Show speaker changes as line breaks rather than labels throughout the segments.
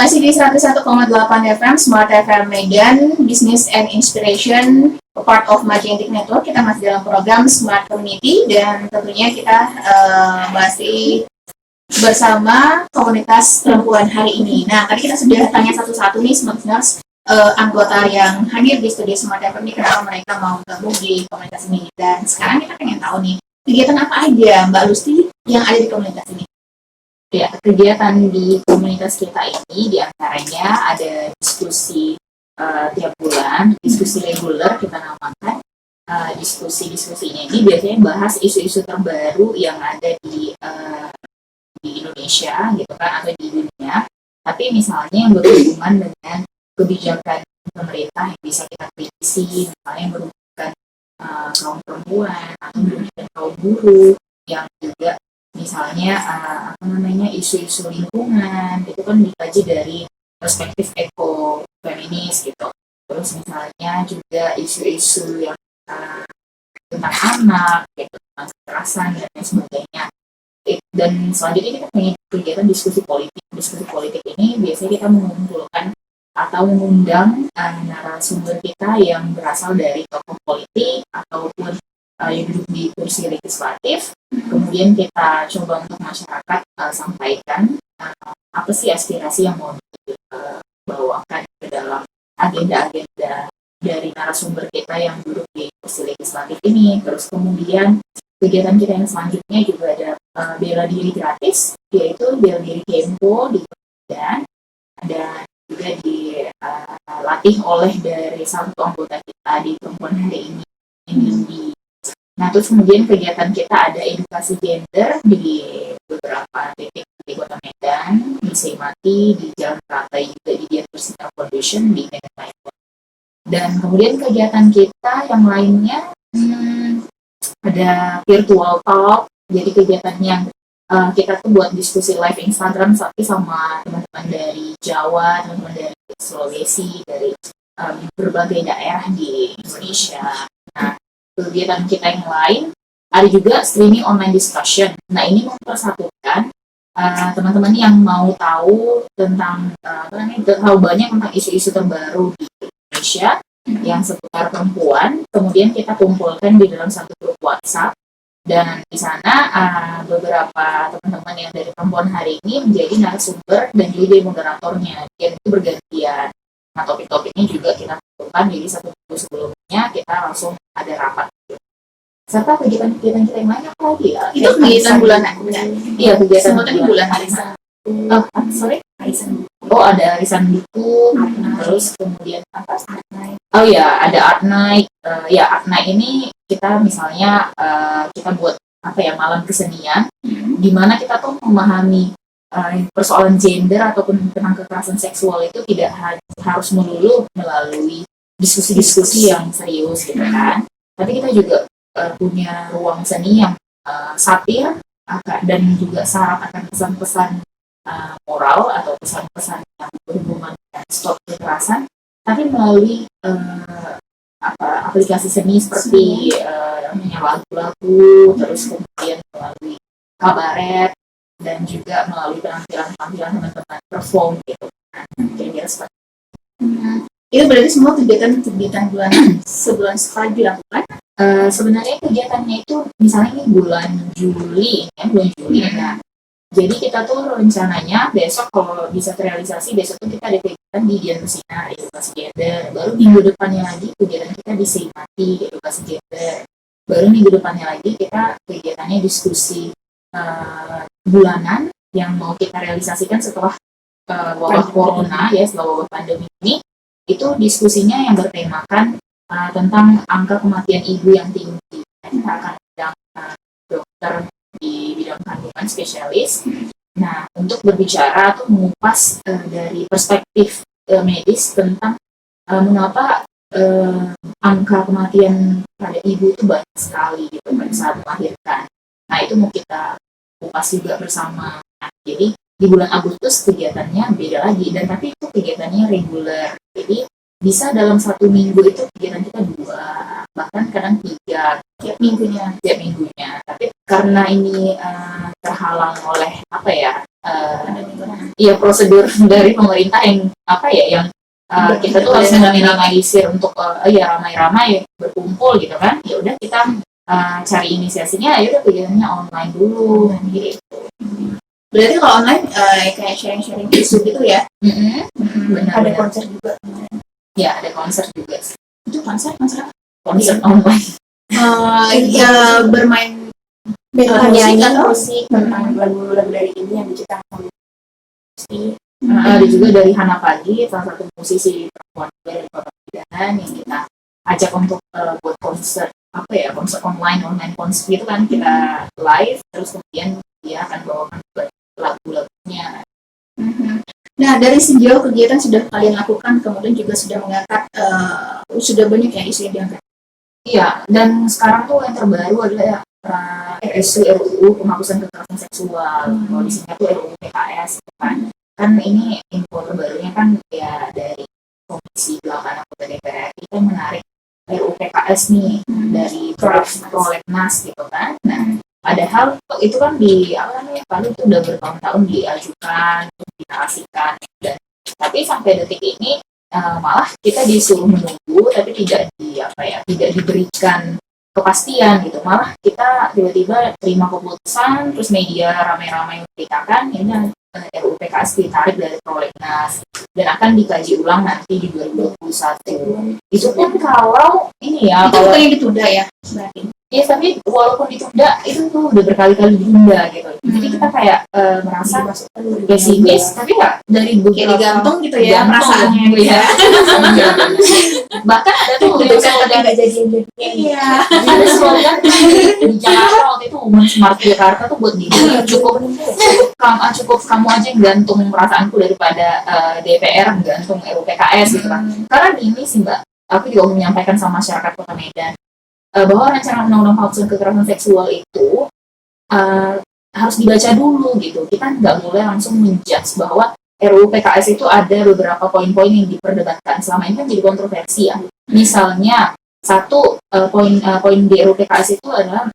Masih di 101,8 FM Smart FM Medan, Business and Inspiration, part of Magic Network. Kita masih dalam program Smart Community dan tentunya kita masih bersama komunitas perempuan hari ini. Nah, tadi kita sudah tanya satu-satu nih Smartners, anggota yang hadir di studio Smart FM ini, kenapa mereka mau gabung di komunitas ini. Dan sekarang kita pengen tahu nih, kegiatan apa aja Mbak Lusti yang ada di komunitas ini? Ya, kegiatan di komunitas kita ini diantaranya ada diskusi tiap bulan, diskusi reguler kita namakan. Diskusinya ini biasanya bahas isu-isu terbaru yang ada di Indonesia gitu kan, atau di dunia. Tapi misalnya yang berhubungan dengan kebijakan pemerintah yang bisa kita kritisi, misalnya yang berhubungan kaum perempuan atau berhubungan kaum buruh, yang juga misalnya isu-isu lingkungan itu kan dikaji dari perspektif feminis gitu. Terus misalnya juga isu-isu yang tentang anak, gitu, tentang kekerasan dan lain sebagainya. Dan selanjutnya kita punya kegiatan diskusi politik. Diskusi politik ini biasanya kita mengumpulkan atau mengundang narasumber kita yang berasal dari tokoh politik ataupun yang duduk di kursi legislatif. Kemudian kita coba untuk masyarakat sampaikan apa sih aspirasi yang mau dibawakan ke dalam agenda-agenda dari narasumber kita yang duduk di kursi legislatif ini. Terus kemudian kegiatan kita yang selanjutnya juga ada bela diri gratis, yaitu bela diri Kempo di Medan, dan juga dilatih oleh dari satu anggota kita di perempuan hari ini. Nah, terus kemudian kegiatan kita ada edukasi gender di beberapa titik di Kota Medan, di Seimati, di Jalan Teratai, juga di Dian Persita Foundation di Medan Raya. Dan kemudian kegiatan kita yang lainnya ada virtual talk, jadi kegiatan yang kita tuh buat diskusi live Instagram tapi sama teman-teman dari Jawa, teman-teman dari Sulawesi, dari berbagai daerah di Indonesia. Nah, kegiatan kita yang lain ada juga streaming online discussion. Nah, ini mempersatukan teman-teman yang mau tahu tentang tahu banyak tentang isu-isu terbaru di Indonesia yang seputar perempuan. Kemudian kita kumpulkan di dalam satu grup WhatsApp, dan di sana beberapa teman-teman yang dari perempuan hari ini menjadi narasumber dan juga moderatornya. Dan itu bergantian. Nah, topik-topiknya juga kita tentukan, jadi satu minggu sebelumnya kita langsung ada rapat. Serta kegiatan-kegiatan kita yang lain apa lagi ya? Itu kegiatan bulanan. Iya, kegiatan bulan arisan. Arisan. Oh, ada arisan buku. Terus kemudian apa? Oh ya, ada art night. Art night ini kita misalnya kita buat malam kesenian, di mana kita tuh memahami persoalan gender ataupun tentang kekerasan seksual itu tidak harus melulu melalui diskusi-diskusi yang serius gitu kan. Tapi kita juga punya ruang seni yang satir dan juga syarat akan pesan-pesan moral atau pesan-pesan yang berhubungan dengan stop kekerasan, tapi melalui aplikasi seni seperti lagu-lagu, terus kemudian melalui kabaret, dan juga melalui penampilan teman-teman perform gitu. Kira-kira seperti itu. Berarti semua kegiatan bulanan sebulan sekali dilakukan. Sebenarnya kegiatannya itu misalnya ini bulan Juli. Nah, jadi kita tuh rencananya besok kalau bisa terrealisasi, besok tuh kita ada kegiatan di Dian Persita edukasi gender. Baru minggu depannya lagi kegiatan kita di Seimati edukasi gender. Baru minggu depannya lagi kita kegiatannya diskusi bulanan yang mau kita realisasikan setelah wabah corona ya, setelah wabah pandemi ini. Itu diskusinya yang bertemakan tentang angka kematian ibu yang tinggi. Kita akan undang dokter di bidang kandungan spesialis. Nah, untuk berbicara atau mengupas dari perspektif medis tentang mengapa angka kematian pada ibu itu banyak sekali gitu pada saat melahirkan. Nah, itu mau kita kupas juga bersama. Jadi di bulan Agustus kegiatannya beda lagi, dan tapi itu kegiatannya reguler. Jadi bisa dalam satu minggu itu kegiatan kita 2, bahkan kadang 3 tiap minggunya. Tapi karena ini terhalang oleh iya prosedur dari pemerintah yang apa ya yang kita tuh harus meminimalisir untuk ya ramai-ramai berkumpul gitu kan. Ya udah kita cari inisiasinya, ya udah kegiatannya online dulu gitu.
Berarti kalau online kayak sharing-sharing isu gitu ya?
Benar,
ada konser juga.
Ya ada konser juga.
Itu konser
online.
Ya bermain
musik
tentang lagu-lagu dari ini yang diciptakan
ada juga dari Hana Pagi, salah satu musisi perempuan dari Kota Medan yang kita ajak untuk buat konser konser online konser itu kan kita live, terus kemudian dia akan bawakan lagu-lagunya.
Nah, dari sejauh kegiatan sudah kalian lakukan, kemudian juga sudah mengangkat sudah banyak ya isu yang diangkat.
Iya, dan sekarang tuh yang terbaru adalah isu RUU penghapusan kekerasan seksual. Kalau di sini tuh RUU PKS kan ini info terbarunya kan ya dari Komisi 8 anggota DPR kita menarik RUU PKS nih dari prolegnas gitu kan. Nah, padahal itu kan kalau itu udah bertahun-tahun diajukan, dinarasikan, dan tapi sampai detik ini malah kita disuruh menunggu, tapi tidak diberikan kepastian gitu. Malah kita tiba-tiba terima keputusan, terus media ramai-ramai memberitakan ini RUU PKS ditarik dari prolegnas dan akan dikaji ulang nanti di 2021. Itu pun kalau ini ya,
kalau yang ditunda ya berarti.
Ya, tapi walaupun ditunda itu tuh udah berkali-kali ditunda gitu. Jadi kita kayak merasa pesimis, tapi ya dari beberapa
digantung gitu ya perasaannya
gitu ya. Bahkan ada tuh
slogan nggak jadi. Iya.
Ada slogan di Jakarta waktu itu Women Smart Jakarta tuh buat gini, cukup kamu aja yang gantung perasaanku daripada DPR gantung RUU PKS gitu kan. Karena gini sih Mbak, aku juga menyampaikan sama masyarakat Kota Medan bahwa rencana undang-undang penghapusan kekerasan seksual itu harus dibaca dulu gitu. Kita nggak boleh langsung menjudge bahwa RUU PKS itu ada beberapa poin-poin yang diperdebatkan. Selama ini kan jadi kontroversi ya. Misalnya satu poin di RUU PKS itu adalah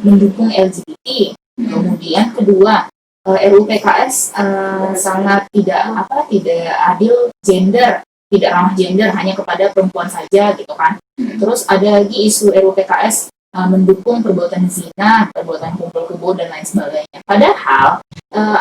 mendukung LGBT. Kemudian kedua RUU PKS sangat tidak adil gender, tidak ramah gender, hanya kepada perempuan saja gitu kan. Terus ada lagi isu RUU PKS mendukung perbuatan zina, perbuatan kumpul kebo dan lain sebagainya. Padahal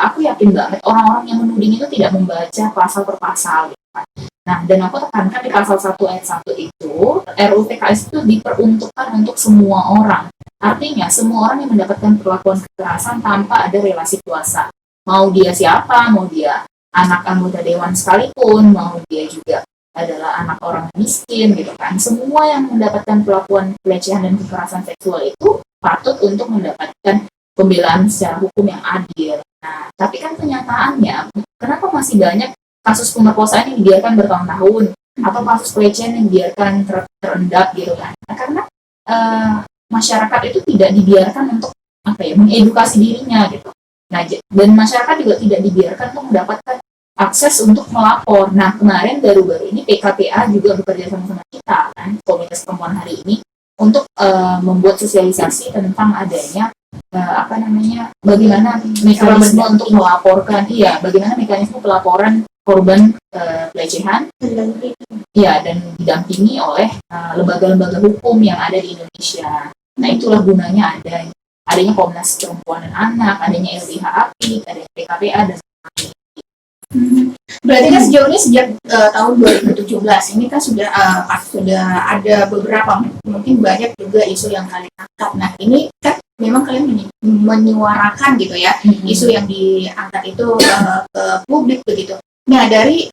aku yakin banget orang-orang yang menuding itu tidak membaca pasal per pasal gitu kan. Nah, dan aku tekankan di pasal 1 ayat 1 itu RUU PKS itu diperuntukkan untuk semua orang. Artinya semua orang yang mendapatkan perlakuan kekerasan tanpa ada relasi kuasa. Mau dia siapa, mau dia anak anggota dewan sekalipun, mau dia juga adalah anak orang miskin gitu kan. Semua yang mendapatkan perlakuan pelecehan dan kekerasan seksual itu patut untuk mendapatkan pembelaan secara hukum yang adil. Nah, tapi kan kenyataannya kenapa masih banyak kasus pemerkosaan yang dibiarkan bertahun-tahun atau kasus pelecehan yang dibiarkan terendap gitu kan. Nah, karena masyarakat itu tidak dibiarkan untuk mengedukasi dirinya gitu. Nah, dan masyarakat juga tidak dibiarkan untuk mendapatkan akses untuk melapor. Nah, kemarin baru-baru ini PKPA juga bekerja sama kita kan, Komunitas Perempuan Hari Ini, untuk membuat sosialisasi tentang adanya bagaimana mekanisme untuk melaporkan, bagaimana mekanisme pelaporan korban pelecehan, dan didampingi oleh lembaga-lembaga hukum yang ada di Indonesia. Nah, itulah gunanya adanya Komnas Perempuan dan Anak, adanya LBH Apik, adanya PKPA dan lain-lain.
Berarti kan sejauh ini sejak tahun 2017 ini kan sudah ada beberapa, mungkin banyak juga isu yang kalian angkat. Nah, ini kan memang kalian menyuarakan gitu ya, isu yang diangkat itu ke publik begitu. Nah, dari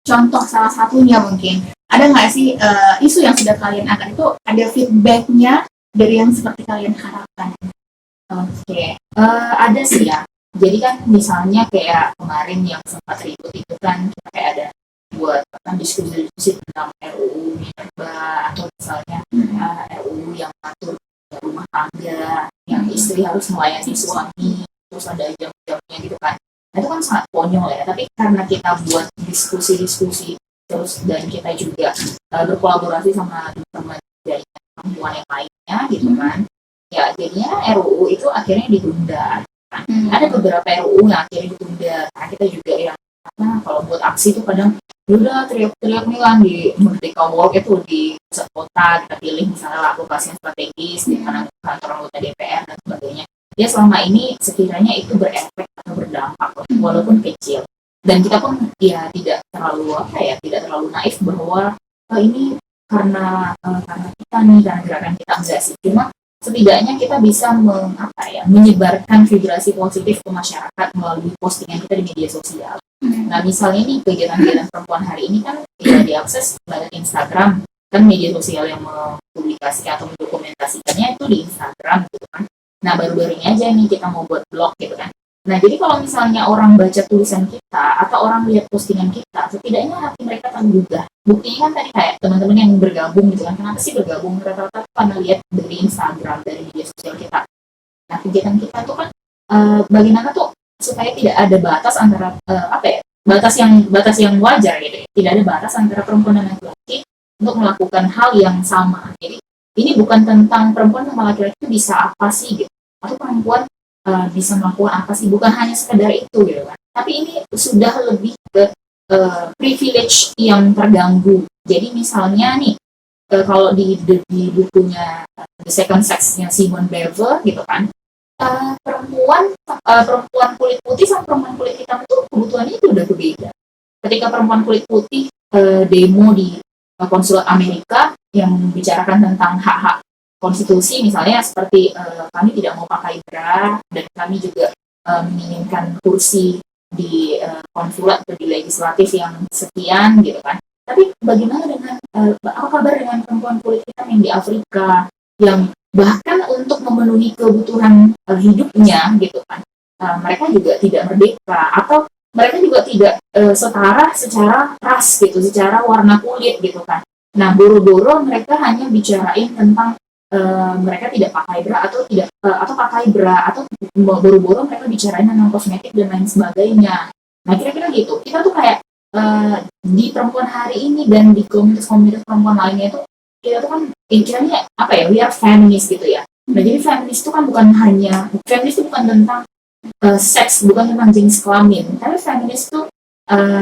contoh salah satunya mungkin ada nggak sih isu yang sudah kalian angkat itu ada feedbacknya dari yang seperti kalian harapkan?
Oke. Ada sih ya. Jadi kan misalnya kayak kemarin yang sempat ribut itu kan kita kayak ada buat diskusi tentang RUU Minerba atau misalnya RUU yang mengatur rumah tangga yang istri harus melayani suami, terus ada jam-jamnya gitu kan. Nah, itu kan sangat konyol ya, tapi karena kita buat diskusi terus dan kita juga berkolaborasi sama teman-teman dari perempuan yang lainnya gitu kan, ya jadinya RUU itu akhirnya ditunda. kan. Ada beberapa RUU yang akhirnya ditunda. Nah, kita juga yang kalau buat aksi itu kadang udah teriak-teriak nih kan di Merdeka Walk itu di pusat kota, kita pilih misalnya lokasi yang strategis di mana kantor anggota DPR dan sebagainya. Ya selama ini sekiranya itu berefek atau berdampak walaupun kecil. Dan kita pun ya tidak terlalu tidak terlalu naif bahwa ini karena kita nih, karena gerakan kita, enggak sih. Cuma setidaknya kita bisa menyebarkan vibrasi positif ke masyarakat melalui postingan kita di media sosial. Nah misalnya nih kegiatan-kegiatan perempuan hari ini kan bisa diakses melalui Instagram, kan media sosial yang mempublikasikan atau mendokumentasikannya itu di Instagram gitu kan. Nah baru-baru ini aja nih kita mau buat blog gitu kan. Nah jadi kalau misalnya orang baca tulisan kita atau orang lihat postingan kita, setidaknya hati mereka tergugah. Buktinya kan tadi kayak teman-teman yang bergabung gitu kan, kenapa sih bergabung? Rata-rata karena lihat dari Instagram, dari media sosial kita. Nah kegiatan kita tuh kan bagaimana tuh supaya tidak ada batas antara batas yang wajar gitu ya. Tidak ada batas antara perempuan dan laki-laki untuk melakukan hal yang sama. Jadi ini bukan tentang perempuan sama laki-laki itu bisa apa sih gitu, atau perempuan bisa melakukan apa sih, bukan hanya sekedar itu gitu kan. Tapi ini sudah lebih ke privilege yang terganggu. Jadi misalnya nih kalau di bukunya The Second Sex-nya Simone Beauvoir gitu kan, perempuan kulit putih sama perempuan kulit hitam itu kebutuhannya itu udah berbeda. Ketika perempuan kulit putih demo di konsulat Amerika yang membicarakan tentang hak-hak konstitusi, misalnya seperti kami tidak mau pakai bra dan kami juga menginginkan kursi di konsulat atau di legislatif yang sekian gitu kan. Tapi bagaimana dengan apa kabar dengan perempuan kulit hitam yang di Afrika yang bahkan untuk memenuhi kebutuhan hidupnya gitu kan, mereka juga tidak merdeka, atau mereka juga tidak setara secara ras gitu, secara warna kulit gitu kan. Nah boro-boro mereka hanya bicarain tentang mereka tidak pakai bra atau tidak atau pakai bra, atau boro-boro mereka bicarain tentang kosmetik dan lain sebagainya. Nah kira-kira gitu, kita tuh kayak di perempuan hari ini dan di komunitas-komunitas perempuan lainnya itu kita tuh kan intinya we are feminist gitu ya. Nah jadi feminis itu kan feminis itu bukan tentang seks, bukan tentang jenis kelamin, tapi feminis itu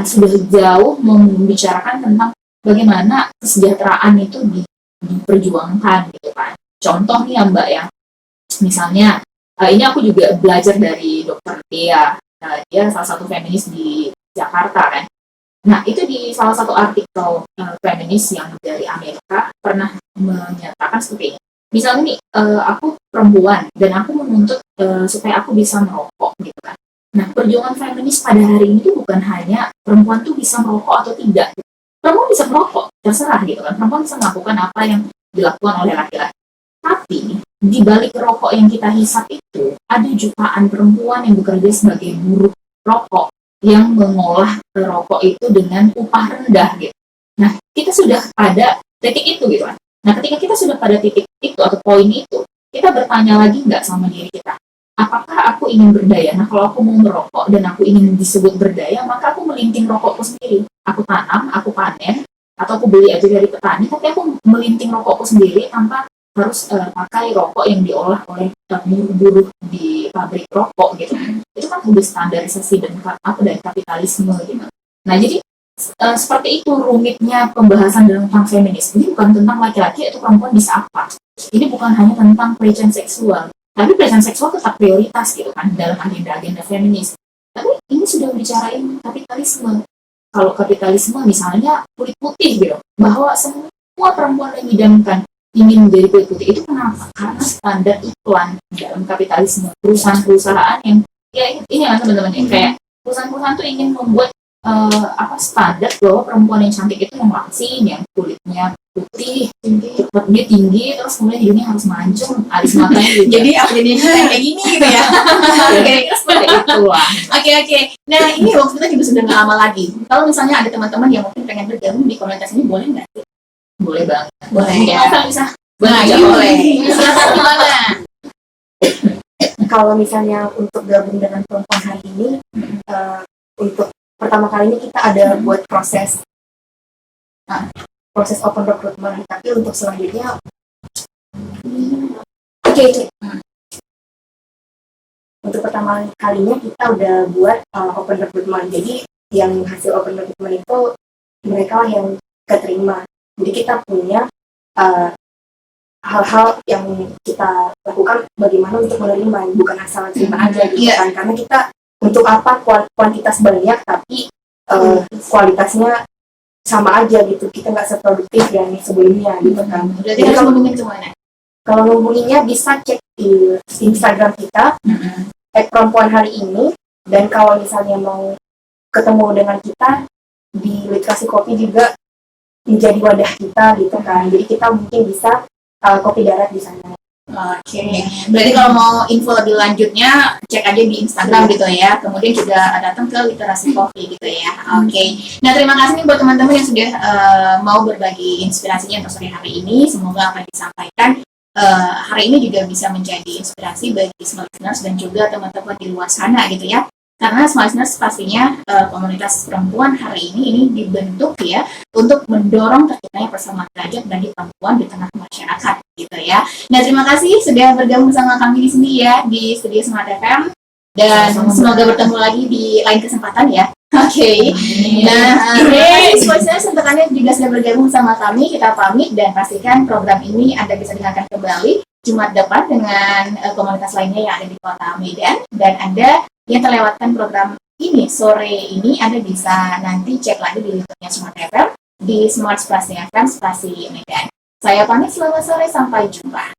sudah jauh membicarakan tentang bagaimana kesejahteraan itu diperjuangkan gitu kan. Contoh nih ya Mbak ya, misalnya ini aku juga belajar dari Dr. Dea, dia salah satu feminis di Jakarta kan. Nah, itu di salah satu artikel feminis yang dari Amerika pernah menyatakan seperti ini. Misalnya nih, aku perempuan dan aku menuntut supaya aku bisa merokok gitu kan. Nah, perjuangan feminis pada hari ini tuh bukan hanya perempuan tuh bisa merokok atau tidak. Perempuan bisa merokok, terserah gitu kan. Perempuan bisa melakukan apa yang dilakukan oleh laki-laki. Tapi di balik rokok yang kita hisap itu ada jutaan perempuan yang bekerja sebagai buruh rokok yang mengolah rokok itu dengan upah rendah gitu. Nah, kita sudah pada titik itu gitu kan. Nah, ketika kita sudah pada titik itu atau poin itu, kita bertanya lagi nggak sama diri kita, apakah aku ingin berdaya? Nah, kalau aku mau merokok dan aku ingin disebut berdaya, maka aku melinting rokokku sendiri. Aku tanam, aku panen, atau aku beli aja dari petani, tapi aku melinting rokokku sendiri tanpa harus pakai rokok yang diolah oleh buruh di pabrik rokok gitu. Itu kan udah standarisasi dan kapitalisme gitu. Nah jadi seperti itu rumitnya pembahasan tentang feminis. Ini bukan tentang laki-laki atau perempuan bisa apa. Ini bukan hanya tentang pelecehan seksual, tapi pelecehan seksual tetap prioritas gitu kan dalam agenda-agenda feminis. Tapi ini sudah bicarain kapitalisme. Kalau kapitalisme misalnya kulit putih gitu, bahwa semua perempuan yang mengidamkan ingin menjadi kulit putih itu kenapa? Karena standar iklan dalam kapitalisme, perusahaan-perusahaan yang ya ini kan teman-teman yang kayak perusahaan-perusahaan tuh ingin membuat standar bahwa perempuan yang cantik itu yang langsing, yang kulitnya putih, dia tinggi, terus kemudian hidungnya harus mancung, alis matanya juga.
Jadi kayak gini gitu ya.
Kira-kira seperti itu lah.
Oke. Nah ini waktu kita juga sudah nggak lama lagi. Kalau misalnya ada teman-teman yang mungkin pengen bergabung di komunitas ini, boleh nggak?
Boleh banget.
Boleh ya.
Bisa.
Boleh. Silakan gimana?
Kalau misalnya untuk gabung dengan perempuan hari ini, untuk pertama kali ini kita ada buat proses open recruitment, tapi untuk selanjutnya untuk pertama kalinya kita udah buat open recruitment. Jadi yang hasil open recruitment itu mereka yang keterima. Jadi kita punya hal-hal yang kita lakukan bagaimana untuk menerima, bukan asal terima aja gitu kan. Karena kita untuk apa kuantitas banyak tapi kualitasnya sama aja gitu, kita nggak seproduktif yang sebelumnya gitu kan.
Berarti harus ngomongin kemana?
Kalau ngomongnya bisa cek di Instagram kita @perempuan hari ini, dan kalau misalnya mau ketemu dengan kita di Literasi Kopi juga menjadi wadah kita gitu kan. Jadi kita mungkin bisa kopi darat di sana.
Oke, berarti kalau mau info lebih lanjutnya cek aja di Instagram gitu ya. Kemudian juga datang ke Literasi Kopi gitu ya. Oke. Nah, terima kasih nih buat teman-teman yang sudah mau berbagi inspirasinya untuk sore hari ini. Semoga apa yang disampaikan hari ini juga bisa menjadi inspirasi bagi small listeners dan juga teman-teman di luar sana gitu ya. Karena small listeners pastinya komunitas perempuan hari ini dibentuk ya untuk mendorong terciptanya persamaan derajat bagi perempuan di tengah masyarakat gitu ya. Nah, terima kasih sudah bergabung bersama kami di sini ya di Studio Smart FM, dan semoga bertemu lagi di lain kesempatan ya. Oke. Nah, terima kasih untuk Anda juga sudah bergabung sama kami. Kita pamit dan pastikan program ini Anda bisa dengarkan kembali Jumat depan dengan komunitas lainnya yang ada di Kota Medan, dan Anda yang terlewatkan program ini sore ini, Anda bisa nanti cek lagi di YouTube-nya Smart FM di Smart Spasi FM Spasi Medan. Saya pamit, selamat sore, sampai jumpa.